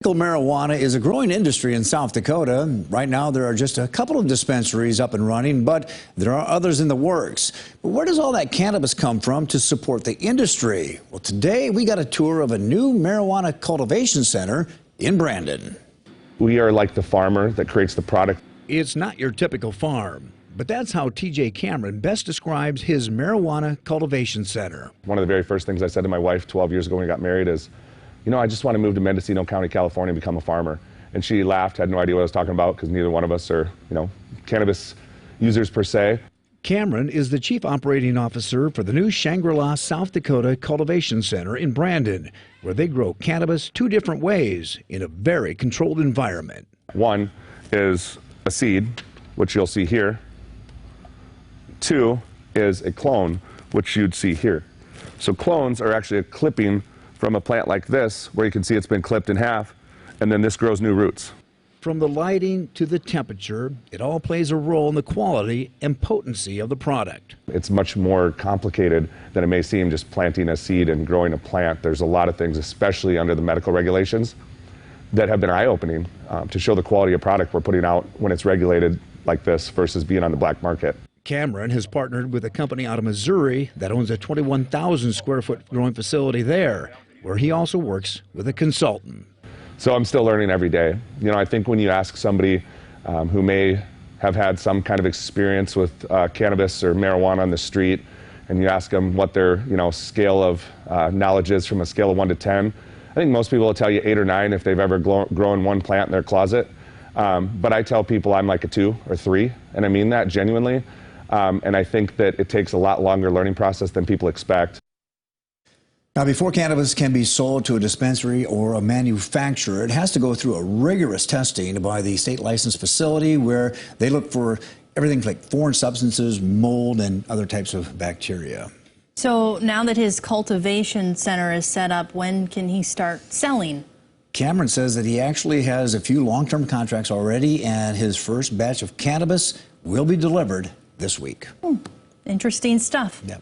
Medical marijuana is a growing industry in South Dakota. Right now, there are just a couple of dispensaries up and running, but there are others in the works. But where does all that cannabis come from to support the industry? Well, today we got a tour of a new marijuana cultivation center in Brandon. We are like the farmer that creates the product. It's not your typical farm, but that's how TJ Cameron best describes his marijuana cultivation center. One of the very first things I said to my wife 12 years ago when we got married is, you know, I just want to move to Mendocino County, California, and become a farmer. And she laughed, had no idea what I was talking about because neither one of us are, cannabis users per se. Cameron is the chief operating officer for the new Shangri-La, South Dakota Cultivation Center in Brandon, where they grow cannabis two different ways in a very controlled environment. One is a seed, which you'll see here. Two is a clone, which you'd see here. So clones are actually a clipping from a plant like this, where you can see it's been clipped in half, and then this grows new roots. From the lighting to the temperature, it all plays a role in the quality and potency of the product. It's much more complicated than it may seem, just planting a seed and growing a plant. There's a lot of things, especially under the medical regulations, that have been eye-opening to show the quality of product we're putting out when it's regulated like this versus being on the black market. Cameron has partnered with a company out of Missouri that owns a 21,000 square foot growing facility there, where he also works with a consultant. So I'm still learning every day. I think when you ask somebody who may have had some kind of experience with cannabis or marijuana on the street, and you ask them what their scale of knowledge is from a scale of 1 to 10, I think most people will tell you 8 or 9 if they've ever grown one plant in their closet. But I tell people I'm like a 2 or 3, and I mean that genuinely. And I think that it takes a lot longer learning process than people expect. Now, before cannabis can be sold to a dispensary or a manufacturer, it has to go through a rigorous testing by the state licensed facility where they look for everything like foreign substances, mold, and other types of bacteria. So now that his cultivation center is set up, when can he start selling? Cameron says that he actually has a few long-term contracts already, and his first batch of cannabis will be delivered this week. Interesting stuff. Yep.